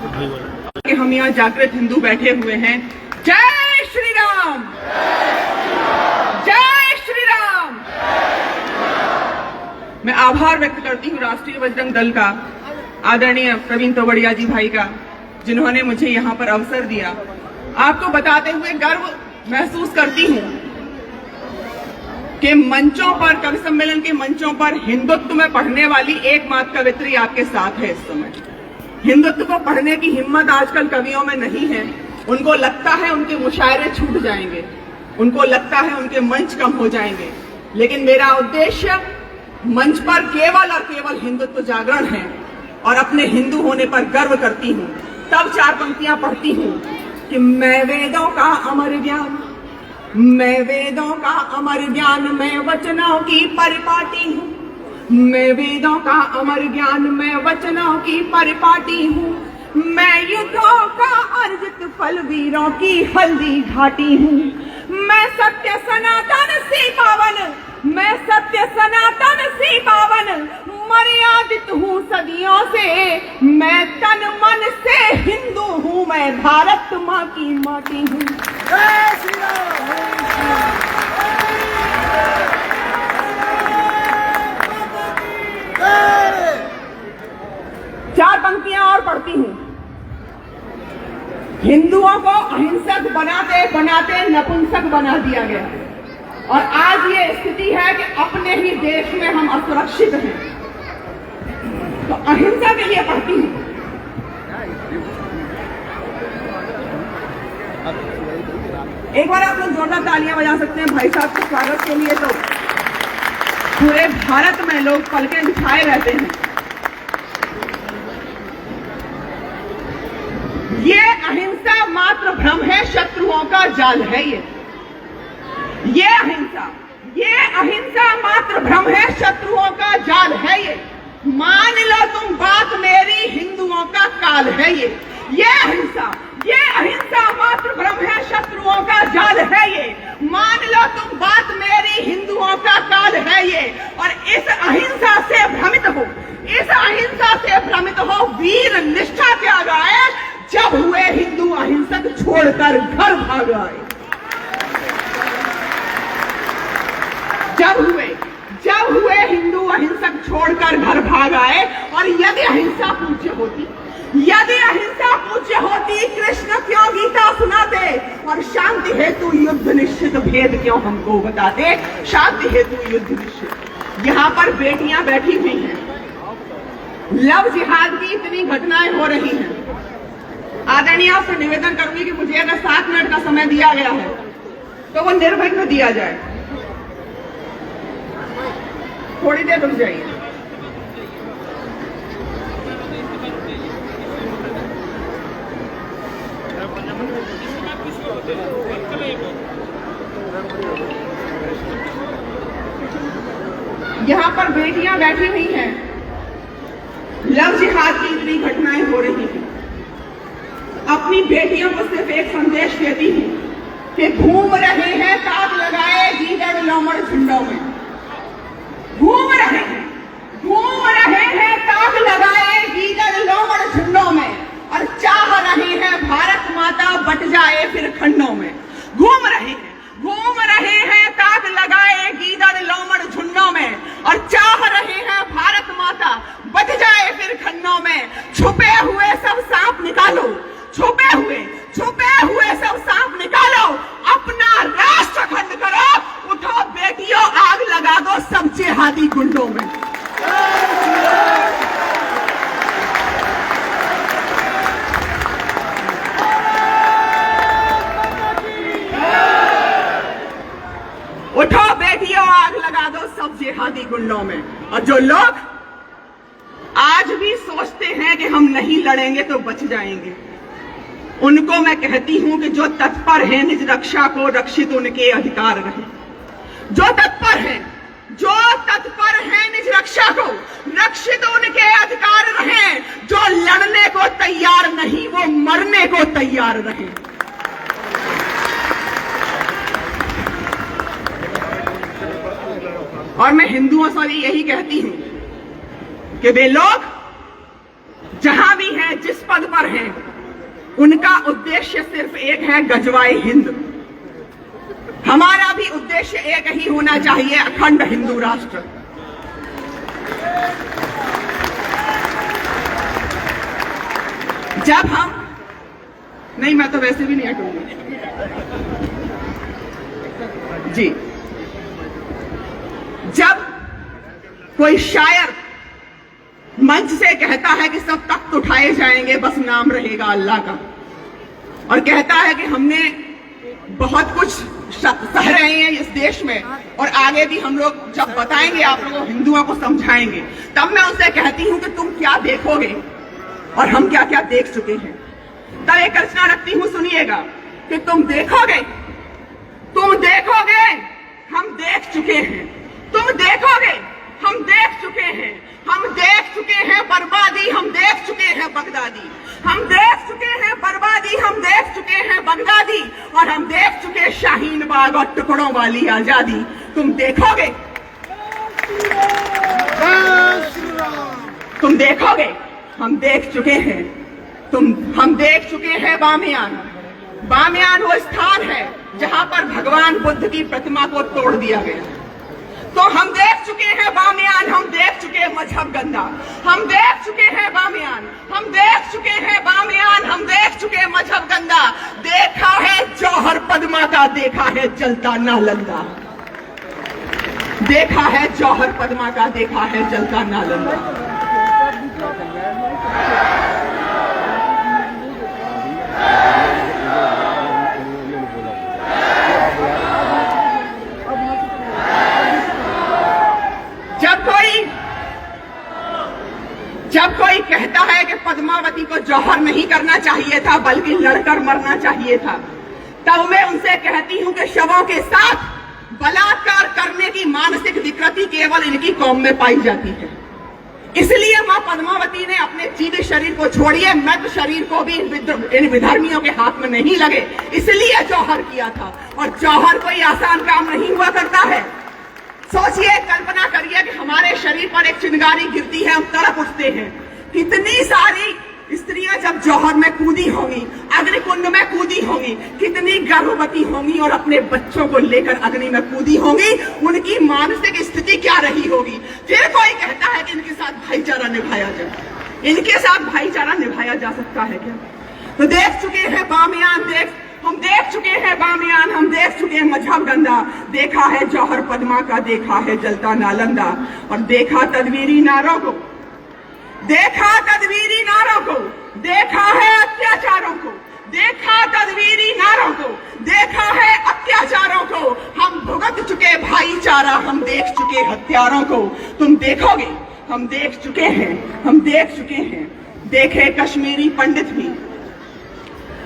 कि हम यहाँ जागृत हिंदू बैठे हुए हैं। जय श्री राम, जय श्री राम। मैं आभार व्यक्त करती हूँ राष्ट्रीय बजरंग दल का, आदरणीय प्रवीण तोगड़िया जी भाई का, जिन्होंने मुझे यहाँ पर अवसर दिया। आपको बताते हुए गर्व महसूस करती हूँ कि मंचों पर, कवि सम्मेलन के मंचों पर हिंदुत्व में पढ़ने वाली एकमात्र कवित्री आपके साथ है। इस समय हिंदुत्व को पढ़ने की हिम्मत आजकल कवियों में नहीं है। उनको लगता है उनके मुशायरे छूट जाएंगे, उनको लगता है उनके मंच कम हो जाएंगे। लेकिन मेरा उद्देश्य मंच पर केवल और केवल हिंदुत्व जागरण है और अपने हिंदू होने पर गर्व करती हूँ। तब चार पंक्तियां पढ़ती हूँ कि मैं वेदों का अमर ज्ञान, मैं वेदों का अमर ज्ञान, मैं वचनों की परिपाटी हूँ। मैं वेदों का अमर ज्ञान, मैं वचनों की परिपाटी हूँ। मैं युद्धों का अर्जित फल, वीरों की हल्दी घाटी हूँ। मैं सत्य सनातन से पावन, मैं सत्य सनातन से पावन, मर्यादित हूँ सदियों से। मैं तन मन से हिंदू हूँ, मैं भारत माँ की माटी हूँ। जय श्री राम। चार पंक्तियां और पढ़ती हूँ। हिंदुओं को अहिंसक बनाते बनाते नपुंसक बना दिया गया और आज ये स्थिति है कि अपने ही देश में हम असुरक्षित हैं। तो अहिंसा के लिए पढ़ती हूँ। एक बार आप लोग जोरदार तालियां बजा सकते हैं भाई साहब के स्वागत के लिए। तो पूरे भारत में लोग पलकें बिछाए रहते हैं। ये अहिंसा मात्र भ्रम है, शत्रुओं का जाल है। ये अहिंसा मात्र भ्रम है, शत्रुओं का जाल है। ये मान लो तुम बात मेरी, हिंदुओं का काल है। ये अहिंसा मात्र भ्रम है, शत्रुओं का जाल है। ये मान लो तुम बात मेरी, हिंदुओं का काल है। ये और इस अहिंसा से भ्रमित हो, इस अहिंसा से भ्रमित हो, वीर निष्ठा त्याग आए, जब हुए हिंदू अहिंसक छोड़कर घर भाग आए। जब हुए हिंदू अहिंसक छोड़कर घर भाग आए। और यदि अहिंसा पूज्य होती, यदि अहिंसा पूज्य होती, कृष्ण क्यों गीता सुनाते और शांति हेतु युद्ध निश्चित भेद क्यों हमको बताते। शांति हेतु युद्ध निश्चित। यहाँ पर बेटियां बैठी हुई हैं, लव जिहाद की इतनी घटनाएं हो रही हैं। आदरणीय आपसे निवेदन करूंगी कि मुझे अगर 7 मिनट का समय दिया गया है तो वो निर्विघ्न दिया जाए। थोड़ी देर रुक जाइए। यहाँ पर बेटियां बैठी हुई हैं, लव जिहाद की इतनी घटनाएं हो रही हैं। अपनी बेटियों को सिर्फ एक संदेश देती हूँ कि घूम रहे हैं ताक लगाए गीदड़ लोमड़ झुंडों में। घूम रहे हैं ताक लगाए गीदड़ लोमड़ झुंडों में और चाह रहे हैं भारत माता बट जाए फिर खंडों में। घूम रहे हैं ताक लगाए गीदड़ लोमड़ झुंडों में और चाह रहे हैं भारत माता बच जाए फिर खंडों में। छुपे हुए सब सांप निकालो, छुपे हुए सब सांप निकालो, अपना राष्ट्र खंड करो। उठो बेटियों, आग लगा दो सब जिहादी गुंडों में। उठो बेटियों, आग लगा दो सब जिहादी गुंडों में। और जो लोग आज भी सोचते हैं कि हम नहीं लड़ेंगे तो बच जाएंगे, उनको मैं कहती हूं कि जो तत्पर हैं निज रक्षा को, रक्षित उनके अधिकार रहे। जो तत्पर हैं निज रक्षा को, रक्षित उनके अधिकार रहे। जो लड़ने को तैयार नहीं, वो मरने को तैयार रहे। और मैं हिंदुओं से यही कहती हूं कि वे लोग जहां भी हैं हैं, जिस पद पर हैं, उनका उद्देश्य सिर्फ एक है, गजवाए हिंद। हमारा भी उद्देश्य एक ही होना चाहिए, अखंड हिंदू राष्ट्र। जब हम नहीं, मैं तो वैसे भी नहीं हटूंगी जी। जब कोई शायर मंच से कहता है कि सब तख्त उठाए जाएंगे, बस नाम रहेगा अल्लाह का, और कहता है कि हमने बहुत कुछ सह रहे हैं इस देश में और आगे भी हम लोग जब बताएंगे, आप लोगों हिंदुओं को समझाएंगे, तब मैं उनसे कहती हूं कि तुम क्या देखोगे और हम क्या क्या देख चुके हैं। तब एक रचना रखती हूं, सुनिएगा कि तुम देखोगे, हम देख चुके हैं, तुम देखोगे, हम देख चुके हैं, हम देख चुके हैं बर्बादी, हम देख चुके हैं बगदादी, हम देख चुके हैं बर्बादी, हम देख चुके हैं बगदादी, और हम देख चुके शाहीन बाग और टुकड़ों वाली आजादी। तुम देखोगे, तुम देखोगे, हम देख चुके हैं, हम देख चुके हैं बामियान। बामियान वो स्थान है जहां पर भगवान बुद्ध की प्रतिमा को तोड़ दिया गया। तो हम देख चुके हैं बामियान, हम देख चुके हैं मजहब गंदा, हम देख चुके हैं बामियान, हम देख चुके हैं बामियान, हम देख चुके हैं मजहब गंदा। देखा है जौहर पद्मा का, देखा है जलता नालंदा, देखा है जौहर पद्मा का, देखा है जलता नालंदा। जब कोई कहता है कि पद्मावती को जौहर नहीं करना चाहिए था बल्कि लड़कर मरना चाहिए था, तब मैं उनसे कहती हूं कि शवों के साथ बलात्कार करने की मानसिक विकृति केवल इनकी कौम में पाई जाती है। इसलिए मां पद्मावती ने अपने जीवित शरीर को छोड़िए, मृत शरीर को भी इन विधर्मियों के हाथ में नहीं लगे, इसलिए जौहर किया था। और जौहर कोई आसान काम नहीं हुआ करता है। सोचिए, कल्पना करिए कि हमारे शरीर पर एक चिंगारी गिरती है, हम तड़प उठते हैं। कितनी सारी स्त्रियां जब जौहर में कूदी होंगी, अग्निकुंड में कूदी होंगी, कितनी गर्भवती होंगी और अपने बच्चों को लेकर अग्नि में कूदी होंगी, उनकी मानसिक स्थिति क्या रही होगी। फिर कोई कहता है कि इनके साथ भाईचारा निभाया जाए, इनके साथ भाईचारा निभाया जा सकता है क्या? तो देख चुके हैं बामियान, हम देख चुके हैं बामियान, हम देख चुके हैं मजहब गंदा, देखा है जौहर पद्मा का, देखा है जलता नालंदा, और देखा तदवीरी नारों को, देखा तदवीरी नारों को, देखा है अत्याचारों को, देखा तदवीरी नारों को, देखा है अत्याचारों को। हम भुगत चुके भाईचारा, हम देख चुके हत्यारों को। तुम देखोगे, हम देख चुके हैं, हम देख चुके हैं। देखे कश्मीरी पंडित भी,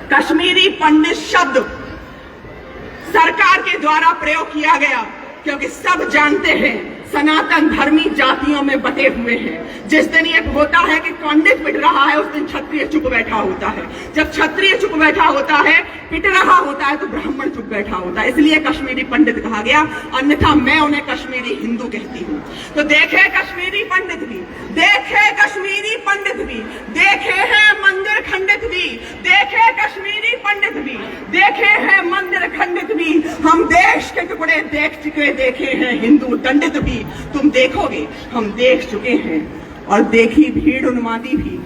कश्मीरी पंडित शब्द सरकार के द्वारा प्रयोग किया गया, क्योंकि सब जानते हैं सनातन धर्मी जातियों में बटे हुए हैं। जिस दिन ये होता है कि पंडित पिट रहा है, उस दिन क्षत्रिय चुप बैठा होता है। जब क्षत्रिय चुप बैठा होता है, पिट रहा होता है, तो ब्राह्मण चुप बैठा होता है। इसलिए कश्मीरी पंडित कहा गया, अन्यथा मैं उन्हें कश्मीरी हिंदू कहती हूँ। तो देखे कश्मीरी पंडित भी, देखे कश्मीरी पंडित भी, देखे हैं मंदिर खंडित भी, देखे कश्मीरी पंडित भी, देखे हैं मंदिर खंडित भी। हम देश के टुकड़े देख चुके, देखे हैं हिंदू दंडित भी। तुम देखोगे, हम देख चुके हैं। और देखी भीड़ उन्मादी भी,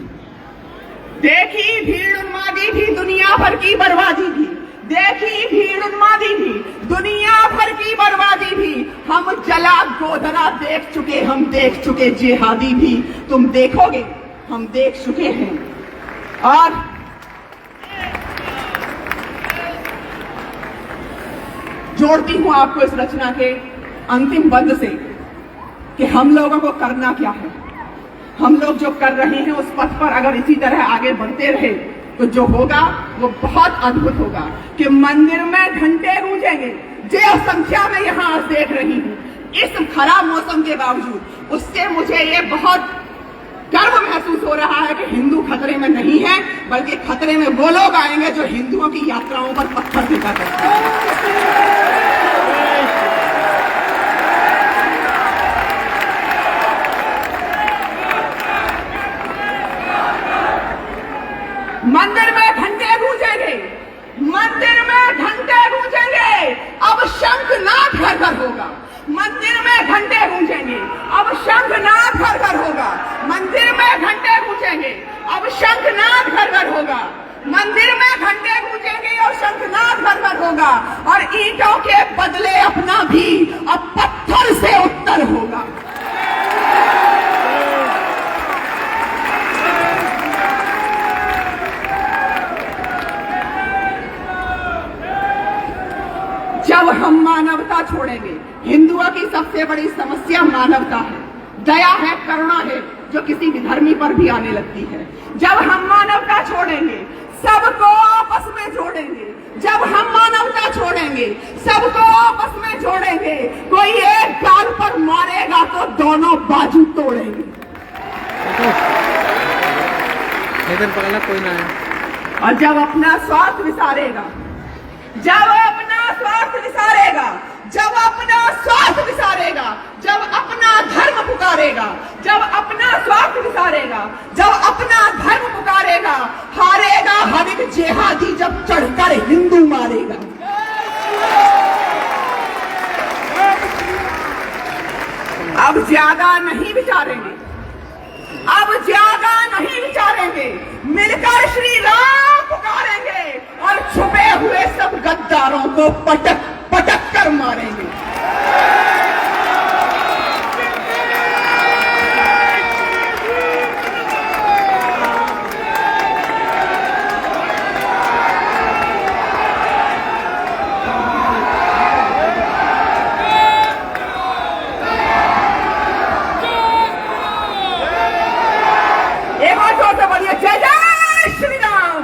देखी भीड़ उन्मादी भी, दुनिया भर की बर्बादी भी, देखी भीड़ उन्मादी भी, दुनिया भर की बर्बादी भी। हम जला गोधरा देख चुके, हम देख चुके जिहादी भी। तुम देखोगे, हम देख चुके हैं। और जोड़ती हूं आपको इस रचना के अंतिम बंद से कि हम लोगों को करना क्या है। हम लोग जो कर रहे हैं उस पथ पर अगर इसी तरह आगे बढ़ते रहे तो जो होगा वो बहुत अद्भुत होगा कि मंदिर में घंटे गूंजेंगे। जो संख्या में यहाँ आज देख रही हूँ इस खराब मौसम के बावजूद, उससे मुझे ये बहुत गर्व महसूस हो रहा है कि हिंदू खतरे में नहीं है, बल्कि खतरे में वो लोग आएंगे जो हिंदुओं की यात्राओं पर पत्थर फेंका करते हैं। मंदिर में घंटे गूंजेंगे, मंदिर में घंटे गूंजेंगे, अब शंखनाद घर घर होगा। मंदिर में घंटे गूंजेंगे, अब शंखनाद घर घर होगा। मंदिर में घंटे गूंजेंगे, अब शंखनाद घर घर होगा। मंदिर में घंटे गूंजेंगे और शंखनाद घर घर होगा। और ईंटों के बदले अपना भी अब पत्थर से उत्तर होगा। जब हम मानवता छोड़ेंगे, हिंदुओं की सबसे बड़ी समस्या मानवता है, दया है, करुणा है, जो किसी भी धर्मी पर भी आने लगती है। जब हम मानवता छोड़ेंगे, सबको आपस में जोड़ेंगे। जब हम मानवता छोड़ेंगे, सबको आपस में जोड़ेंगे। कोई एक गाल पर मारेगा तो दोनों बाजू तोड़ेंगे। पकड़ना कोई ना है। और जब अपना स्वार्थ विसारेगा, जब अपना स्वार्थ विसारेगा, जब अपना स्वार्थ विसारेगा, जब अपना धर्म पुकारेगा, जब अपना स्वार्थ विसारेगा, जब अपना धर्म पुकारेगा, हारेगा हर एक जिहादी जब चढ़कर हिंदू मारेगा। अब ज्यादा नहीं विचारेंगे, अब ज्यादा नहीं विचारेंगे, मिलकर श्री राम पुकारेंगे और छुपे हुए सब गद्दारों को पटक पटक कर मारेंगे। एक और जोर से बोलिए, जय जय श्री राम।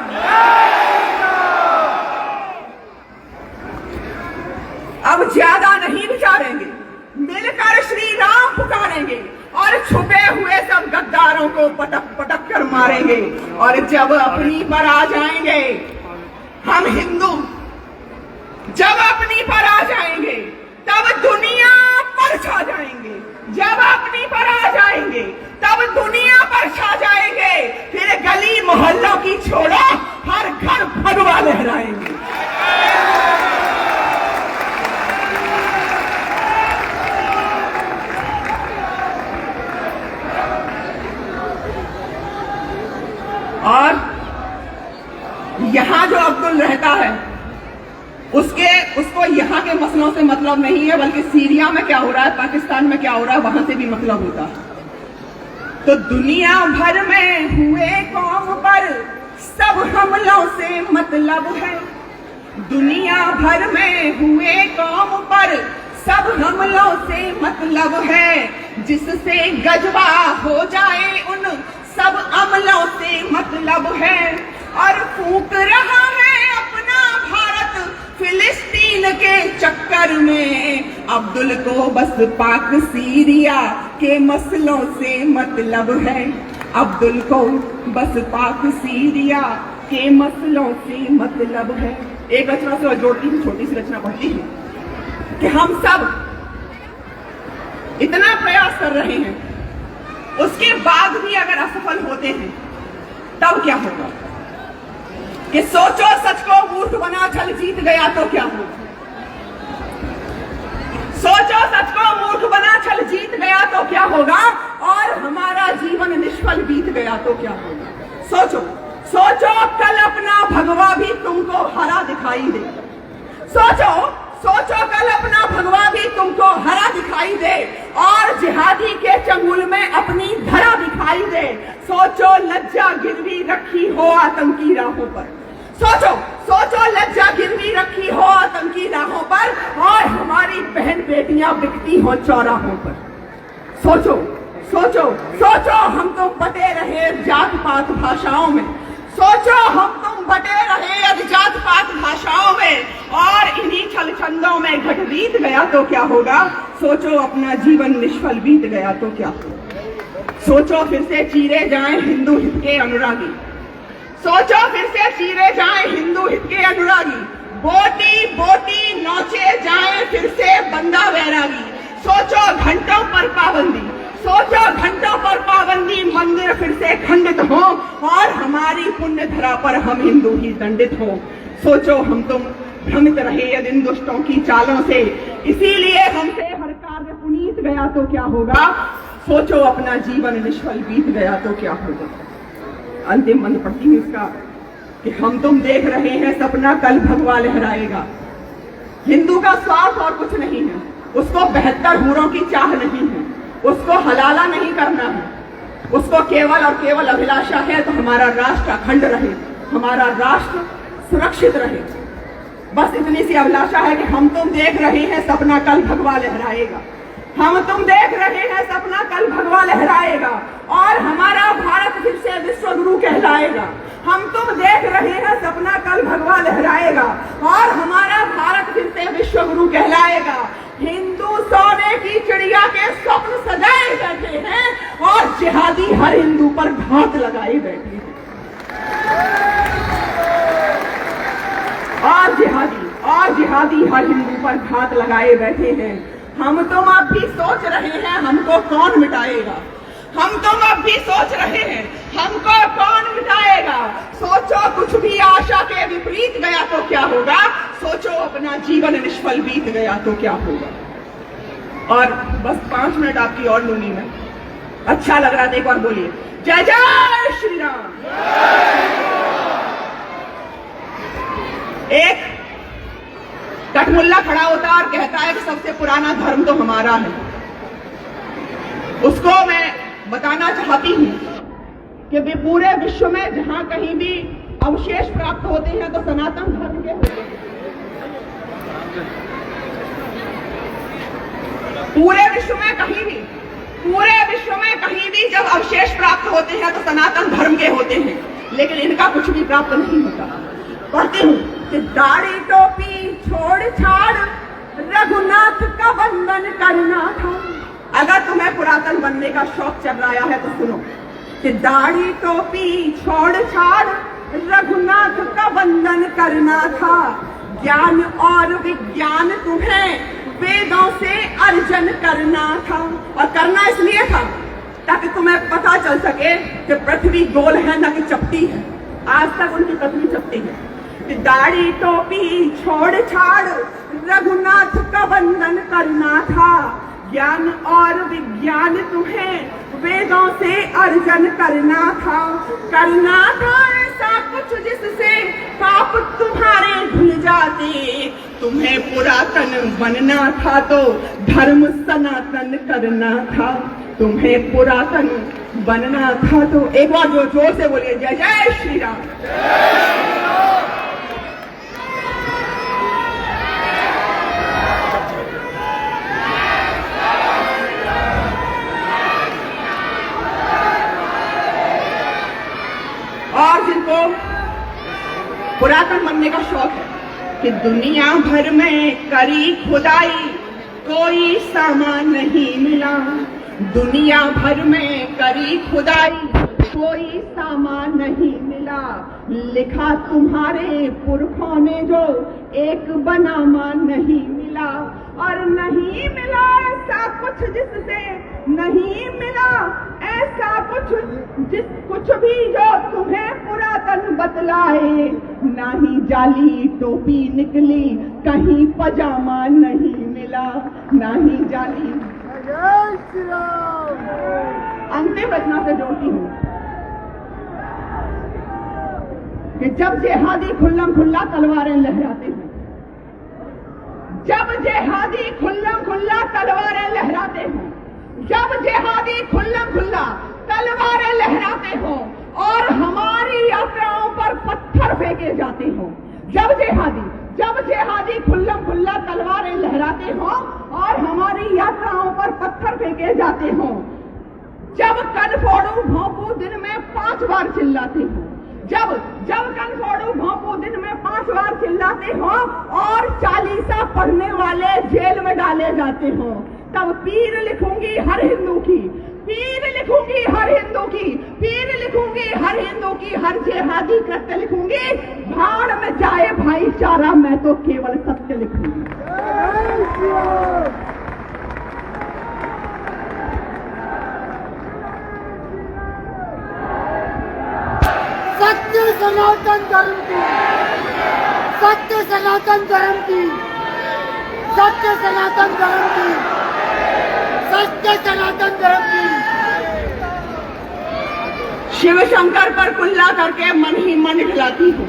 अब ज्यादा नहीं विचारेंगे, मिलकर श्री राम पुकारेंगे और छुपे हुए सब गद्दारों को पटक पटक कर मारेंगे। और जब अपनी पर आ जाएंगे हम हिंदू, जब अपनी पर आ जाएंगे तब दुनिया पर छा जाएंगे। जब अपनी पर आ जाएंगे तब दुनिया पर छा जाएंगे। फिर गली मोहल्लों की छोड़ो, हर घर भगवा लहराएंगे। और यहां जो अब्दुल रहता है, उसको यहाँ के मसलों से मतलब नहीं है, बल्कि सीरिया में क्या हो रहा है, पाकिस्तान में क्या हो रहा है, वहां से भी मतलब होता है। तो दुनिया भर में हुए कौम पर सब हमलों से मतलब है। दुनिया भर में हुए कौम पर सब हमलों से मतलब है। जिससे गजबा हो जाए उन सब अमलों से मतलब है। और फूंक रहा है अपना भारत फिलिस्तीन के चक्कर में। अब्दुल को बस पाक सीरिया के मसलों से मतलब है। अब्दुल को बस पाक सीरिया के मसलों से मतलब है। एक रचना से जोड़ती हूँ, छोटी सी रचना पढ़ती हूँ कि हम सब इतना प्रयास कर रहे हैं, उसके बाद भी अगर असफल होते हैं तब क्या होगा? कि सोचो सच को मूर्ख बना छल जीत गया तो क्या होगा? सोचो सच को मूर्ख बना छल जीत गया तो क्या होगा? और हमारा जीवन निष्फल बीत गया तो क्या होगा? सोचो, सोचो कल अपना भगवा भी तुमको हरा दिखाई दे। सोचो, सोचो कल अपना भगवा भी तुमको हरा दिखाई दे और जिहादी के चंगुल में अपनी धरा दिखाई दे। सोचो लज्जा गिरवी रखी हो आतंकी राहों पर। सोचो, सोचो लज्जा गिरवी रखी हो आतंकी राहों पर और हमारी बहन बेटियां बिकती हो चौराहों पर। सोचो, सोचो, सोचो हम तो बटे रहे जात पात भाषाओं में। सोचो हम तुम बटे रहे जात पात भाषाओं में और इन्हीं छल छंदों में घट बीत गया तो क्या होगा? सोचो अपना जीवन निष्फल बीत गया तो क्या होगा? सोचो फिर से चीरे जाएं हिंदू हित के अनुरागी। सोचो फिर से चीरे जाएं हिंदू हित के अनुरागी। बोटी बोटी नौचे जाएं फिर से बंदा वैरागी। सोचो घंटों पर पाबंदी, सोचो घंटों पर पाबंदी, मंदिर फिर से खंडित हो और हमारी पुण्य धरा पर हम हिंदू ही दंडित हो। सोचो हम तुम भ्रमित रहे यदि इन दुष्टों की चालों से, इसीलिए हमसे हर कार्य पुनीत गया तो क्या होगा। सोचो अपना जीवन निष्फल बीत गया तो क्या होगा। अंतिम मंत्र पढ़ती हूँ इसका कि हम तुम देख रहे हैं सपना कल भगवा लहराएगा। हिंदू का स्वार्थ और कुछ नहीं है, उसको 72 हूरों की चाह नहीं है, उसको हलाला नहीं करना है, उसको केवल और केवल अभिलाषा है तो हमारा राष्ट्र अखंड रहे, हमारा राष्ट्र सुरक्षित रहे। बस इतनी सी अभिलाषा है कि हम तुम देख रहे हैं सपना कल भगवा लहराएगा, हम तुम देख रहे हैं सपना कल भगवा लहराएगा और हमारा भारत फिर से विश्व गुरु कहलाएगा। हम तुम देख रहे हैं सपना कल भगवा लहराएगा और हमारा भारत फिर से विश्व गुरु कहलाएगा। हिंदू सोने की चिड़िया के स्वप्न सजाए बैठे हैं और जिहादी हर हिंदू पर घात लगाए बैठे हैं। और जिहादी हर हिंदू पर घात लगाए बैठे हैं। हम तुम अब भी सोच रहे हैं हमको कौन मिटाएगा, हम तुम अब भी सोच रहे हैं हमको कौन मिटाएगा। सोचो कुछ भी आशा के विपरीत गया तो क्या होगा, सोचो अपना जीवन निष्फल बीत गया तो क्या होगा। और बस 5 मिनट आपकी और लूंगी मैं, अच्छा लग रहा था एक बार बोलिए जय जय श्री राम। एक कठमुल्ला खड़ा होता है और कहता है कि सबसे पुराना धर्म तो हमारा है। उसको मैं बताना चाहती हूं कि वे पूरे विश्व में जहां कहीं भी अवशेष प्राप्त होते हैं तो सनातन धर्म के होते हैं। पूरे विश्व में कहीं भी जब अवशेष प्राप्त होते हैं तो सनातन धर्म के होते हैं, लेकिन इनका कुछ भी प्राप्त नहीं होता। पढ़ती हूँ कि दाढ़ी टोपी छोड़ छाड़ रघुनाथ का वंदन करना था। अगर तुम्हें पुरातन बनने का शौक चल रहा है तो सुनो कि दाढ़ी टोपी छोड़ छाड़ रघुनाथ का वंदन करना था। ज्ञान और विज्ञान तुम्हें वेदों से अर्जन करना था, और करना इसलिए था ताकि तुम्हें पता चल सके कि पृथ्वी गोल है न कि चपटी है। आज तक उनकी पृथ्वी चपटी है। दाढ़ी टोपी छोड़ छाड़ रघुनाथ का वंदन करना था। ज्ञान और विज्ञान तुम्हें वेदों से अर्जन करना था ऐसा कुछ जिससे पाप तुम्हारे धुल जाते। तुम्हें पुरातन बनना था तो धर्म सनातन करना था। तुम्हें पुरातन बनना था तो एक बार जोर से बोलिए जय जय श्री राम। और जिनको पुरातन बनने का शौक है कि दुनिया भर में करी खुदाई कोई सामान नहीं मिला। दुनिया भर में करी खुदाई कोई सामान नहीं मिला। लिखा तुम्हारे पुरखों ने जो एक बनामा नहीं मिला। और नहीं मिला ऐसा कुछ जिससे नहीं मिला ऐसा कुछ भी जो तुम्हें पुरातन बतलाए। ना ही जाली टोपी निकली कहीं पजामा नहीं मिला। ना ही जाली। अंतिम रचना से जोड़ती हूँ कि जब जिहादी खुल्लम खुल्ला तलवारें लहराते हैं, जब जिहादी खुल्लम खुल्ला तलवारें लहराते हैं, जब जिहादी खुल्लम खुल्ला तलवारें लहराते हो और हमारी यात्राओं पर पत्थर फेंके जाते हो। जब जिहादी खुल्लम खुल्ला तलवारें लहराते हो और हमारी यात्राओं पर पत्थर फेंके जाते हो। जब कन फोड़ू भोंपू दिन में 5 बार चिल्लाते हो। जब कन फोड़ू भोंपू दिन में 5 बार चिल्लाते हो और 40 पढ़ने वाले जेल में डाले जाते हो, तब पीर लिखूंगी हर हिंदू की, पीर लिखूंगी हर हिंदू की, पीर लिखूंगी हर हिंदू की, हर जिहादी कृत्य लिखूंगी। भाड़ में जाए भाईचारा, मैं तो केवल सत्य लिखूंगी। सनातन धर्म की, सत्य सनातन धर्म की, सत्य सनातन धर्म की, सत्य सनातन धर्म की। शिव शंकर पर कुल्ला करके मन ही मन खिलाती हूँ।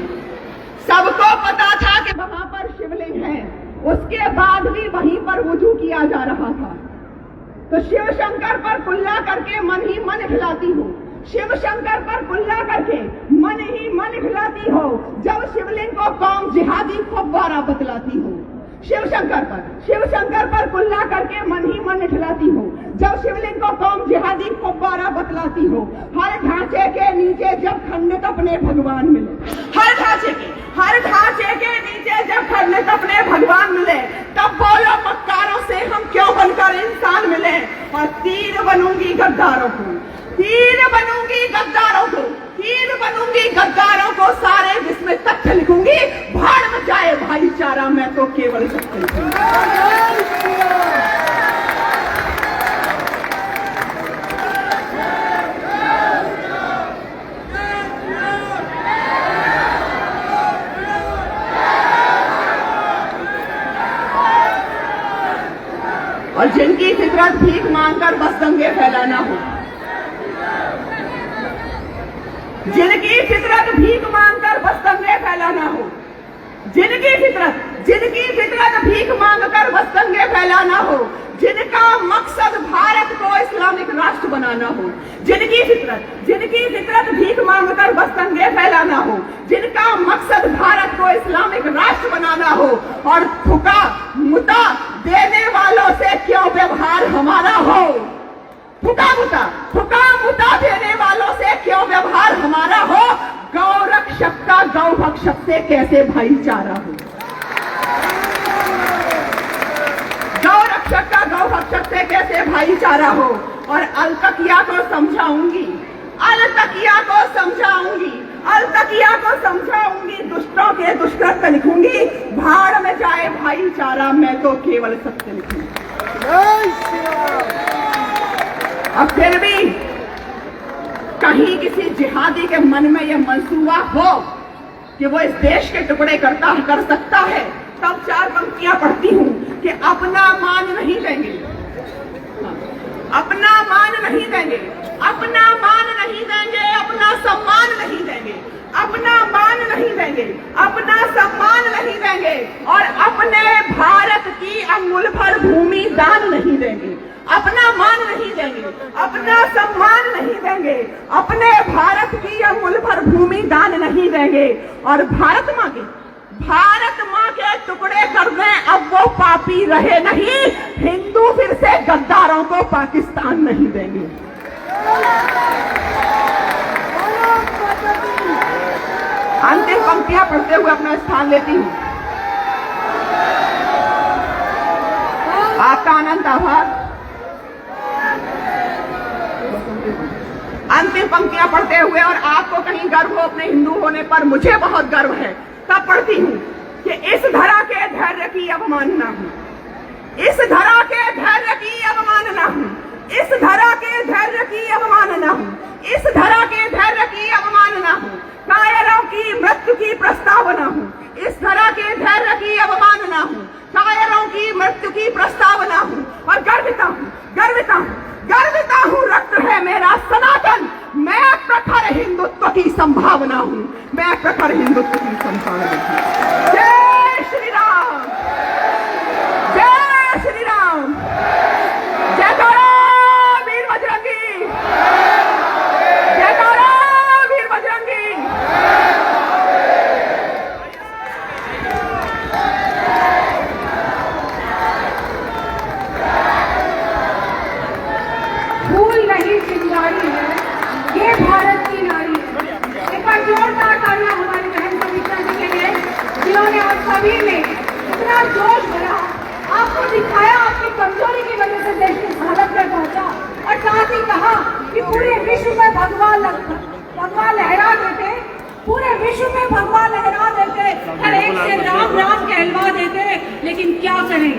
सबको पता था कि वहां पर शिवलिंग है, उसके बाद भी वहीं पर वुजू किया जा रहा था। तो शिव शंकर पर कुल्ला करके मन ही मन खिलाती हूँ। शिव शंकर पर कुल्ला करके मन ही मन खिलाती हो, जब शिवलिंग को कौम जिहादी फव्वारा बतलाती हो। शिव शंकर पर कुल्ला करके मन ही मन खिलाती हो, जब शिवलिंग को कौम जिहादी फव्वारा बतलाती हो। हर ढांचे के नीचे जब खंडित अपने भगवान मिले, हर ढांचे के नीचे जब खंडित अपने भगवान मिले, तब बोलो मक्कारों से हम क्यों बनकर इंसान मिले। और तीर बनूंगी गद्दारों को, तीर बनूंगी गद्दारों को, तीर बनूंगी गद्दारों को, सारे जिसमें तथ्य लिखूंगी। भाड़ में जाए भाईचारा, मैं तो केवल सत्य लिखूंगी। और जिनकी फितरत भीख मांगकर बस दंगे फैलाना हो, जिनकी फितरत भीख मांगकर बस दंगे फैलाना हो, जिनकी फितरत भीख मांगकर बस दंगे फैलाना हो, जिनका मकसद भारत को इस्लामिक राष्ट्र बनाना हो, जिनकी फितरत भीख मांगकर बस दंगे फैलाना हो, जिनका मकसद भारत को इस्लामिक राष्ट्र बनाना हो, और थुका मुता देने वालों से क्यों व्यवहार हमारा हो। थुका मुता देने वालों से क्यों व्यवहार हमारा हो। गौ रक्षक का गौ भक्षक से कैसे भाईचारा हो। गौ रक्षक का गौ भक्षक से कैसे भाईचारा हो। और अलतकिया को समझाऊंगी, दुष्टों के दुष्कृत्य लिखूंगी। भाड़ में जाए भाईचारा, मैं तो केवल सत्य लिखूंगी। अब फिर भी कहीं किसी जिहादी के मन में यह मंसूबा हो कि वो इस देश के टुकड़े कर सकता है, तब चार पंक्तियां पढ़ती हूं कि अपना मान नहीं देंगे, अपना मान नहीं देंगे, अपना मान नहीं देंगे, अपना सम्मान नहीं देंगे, अपना मान नहीं देंगे, अपना सम्मान नहीं देंगे, और अपने भारत की अंगुल भर भूमि दान नहीं देंगे। अपना मान नहीं देंगे, अपना सम्मान नहीं देंगे, अपने भारत की अंगुल भर भूमि दान नहीं देंगे। और भारत माँ के टुकड़े कर दें, अब वो पापी रहे नहीं। हिंदू फिर से गद्दारों को पाकिस्तान नहीं देंगे। अंतिम पंक्तियां पढ़ते हुए अपना स्थान लेती हूँ। आपका अनंत आभार। अंतिम पंक्तियां पढ़ते हुए, और आपको कहीं गर्व हो अपने हिंदू होने पर, मुझे बहुत गर्व है, तब पढ़ती हूँ कि इस धरा के धैर्य की अवमानना हूँ, इस धरा के धैर्य की अवमानना हूँ, इस धरा के धैर्य की अवमानना हूँ, इस धरा के धैर्य की अवमानना हूँ। कायरों की मृत्यु की प्रस्तावना हूँ, इस धरा के धैर्य की अवमानना हूँ, कायरों की मृत्यु की प्रस्तावना हूँ। और गर्विता हूँ, रक्त है मेरा सनातन, मैं प्रखर हिंदुत्व की संभावना हूँ, मैं प्रखर हिंदुत्व की संभावना हूँ। जय श्री राम, जय श्री राम, जय तारा वीर बजरंगी, जय तारा वीर बजरंगी। फूल नहीं चिंगारी है, ये भारत की नारी है। एक बार जोरदार तालियां हमारी बहन सविता जी के लिए, जिन्होंने आप सभी में इतना जोश भरा, आपको दिखाया आपकी कमजोरी की वजह से देश की हालत में पहुंचा, और साथ ही कहा कि पूरे विश्व में भगवान लहरा देते, पूरे विश्व में भगवान लहरा देते, हर एक से राम राम कहलवा देते। लेकिन क्या करें,